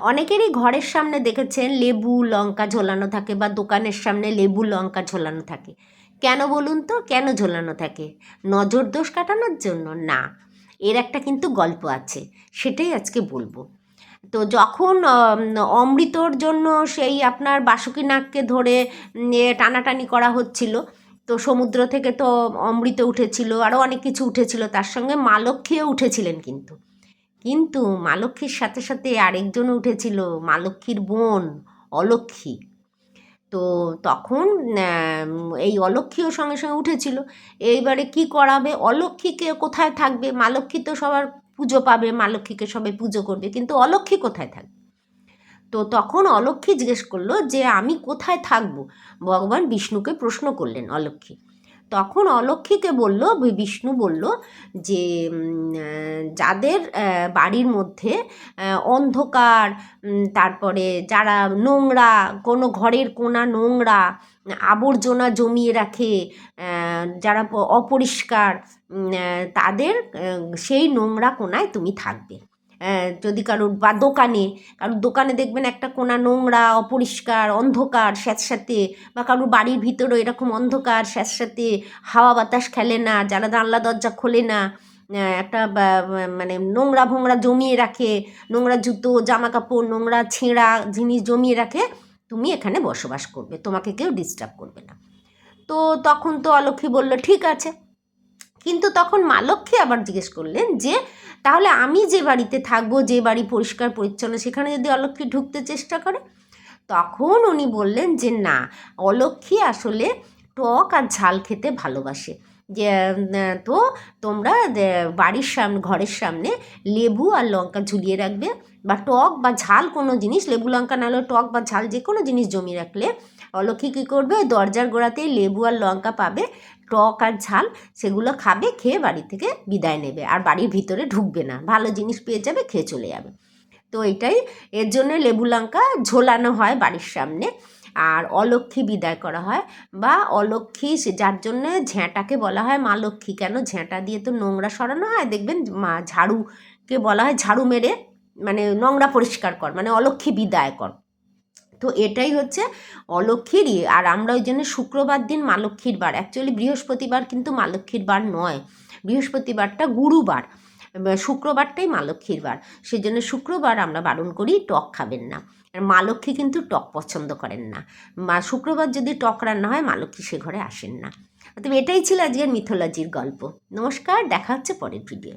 অনেকেরই ঘরের সামনে দেখেছেন লেবু লঙ্কা ঝোলানো থাকে বা দোকানের সামনে লেবু লঙ্কা ঝোলানো থাকে। কেন বলুন তো, কেন ঝোলানো থাকে? নজর দোষ কাটানোর জন্য? না, এর একটা কিন্তু গল্প আছে, সেটাই আজকে বলবো। তো যখন অমৃতর জন্য সেই আপনার বাসুকিনাগকে ধরে টানাটানি করা হচ্ছিল, তো সমুদ্র থেকে তো অমৃত উঠেছিল, আরও অনেক কিছু উঠেছিল, তার সঙ্গে মা লক্ষ্মীও উঠেছিলেন। কিন্তু মা লক্ষ্মীর সাথে সাথে আরেকজন উঠেছিল, মা লক্ষ্মীর বোন অলক্ষ্মী। তো তখন এই অলক্ষ্মীও সঙ্গে সঙ্গে উঠেছিল। এইবারে কি করাবে, অলক্ষ্মীকে কোথায় থাকবে? মা লক্ষ্মী তো সবার পুজো পাবে, মা লক্ষ্মীকে সবাই পুজো করবে, কিন্তু অলক্ষ্মী কোথায় থাকবে? তো তখন অলক্ষ্মী জিজ্ঞেস করলো যে আমি কোথায় থাকবো? ভগবান বিষ্ণুকে প্রশ্ন করলেন অলক্ষ্মী। তখন অলক্ষ্মীকে বলল, বিষ্ণু বলল যে যাদের বাড়ির মধ্যে অন্ধকার, তারপরে যারা নোংরা, কোনো ঘরের কোণা নোংরা আবর্জনা জমিয়ে রাখে, যারা অপরিষ্কার, তাদের সেই নোংরা কোণায় তুমি থাকবে। যদি কারোর বা কারোর দোকানে দেখবেন একটা কোণা নোংরা, অপরিষ্কার, অন্ধকার স্যাঁতস্যাঁতে, বা কারোর বাড়ির ভিতরে এরকম অন্ধকার স্যাঁতস্যাঁতে, হাওয়া বাতাস খেলে না, যারা জানলা দরজা খোলে না, একটা মানে নোংরা ভোংরা জমিয়ে রাখে, নোংরা জুতো জামা কাপড় নোংরা ছেঁড়া জিনিস জমিয়ে রাখে, তুমি এখানে বসবাস করবে, তোমাকে কেউ ডিস্টার্ব করবে না। তো তখন তো অলক্ষ্মী বলল ঠিক আছে। কিন্তু তখন মা লক্ষ্মী আবার জিজ্ঞেস করলেন যে তাহলে আমি যে বাড়িতে থাকবো, যে বাড়ি পরিষ্কার পরিচ্ছন্ন, সেখানে যদি অলক্ষ্মী ঢুকতে চেষ্টা করে? তখন উনি বললেন যে না, অলক্ষ্মী আসলে টক আর ঝাল খেতে ভালোবাসে। যে তো তোমরা বাড়ির সামনে, ঘরের সামনে লেবু আর লঙ্কা ঝুলিয়ে রাখবে, বা টক বা ঝাল কোনো জিনিস, লেবু লঙ্কা নাহলে টক বা ঝাল যে কোনো জিনিস জমিয়ে রাখলে অলক্ষ্মী কী করবে, দরজার গোড়াতেই লেবু আর লঙ্কা পাবে, টক আর ঝাল, সেগুলো খাবে, খেয়ে বাড়ি থেকে বিদায় নেবে, আর বাড়ির ভিতরে ঢুকবে না, ভালো জিনিস পেয়ে যাবে, খেয়ে চলে যাবে। তো এটাই, এর জন্য লেবু লঙ্কা ঝোলানো হয় বাড়ির সামনে, আর অলক্ষ্মী বিদায় করা হয়। বা অলক্ষ্মী, যার জন্য ঝ্যাঁটাকে বলা হয় মা লক্ষ্মী। কেন? ঝ্যাঁটা দিয়ে তো নোংরা সরানো হয়, দেখবেন মা ঝাড়ুকে বলা হয় ঝাড়ু মেরে, মানে নোংরা পরিষ্কার কর, মানে অলক্ষ্মী বিদায় কর। তো এটাই হচ্ছে অলক্ষ্মীর ইয়ে। আর আমরা ওই জন্য শুক্রবার দিন মা লক্ষ্মীর বার, অ্যাকচুয়ালি বৃহস্পতিবার কিন্তু মা লক্ষ্মীর বার নয়, বৃহস্পতিবারটা গুরুবার, শুক্রবারটাই মা লক্ষ্মীর বার। সেই জন্য শুক্রবার আমরা বারণ করি টক খাবেন না। আর মা লক্ষ্মী কিন্তু টক পছন্দ করেন না। শুক্রবার যদি টক রান্না হয়, মা লক্ষ্মী সে ঘরে আসেন না। তবে এটাই ছিল আজকের মিথোলজির গল্প। নমস্কার, দেখা হচ্ছে পরের ভিডিও।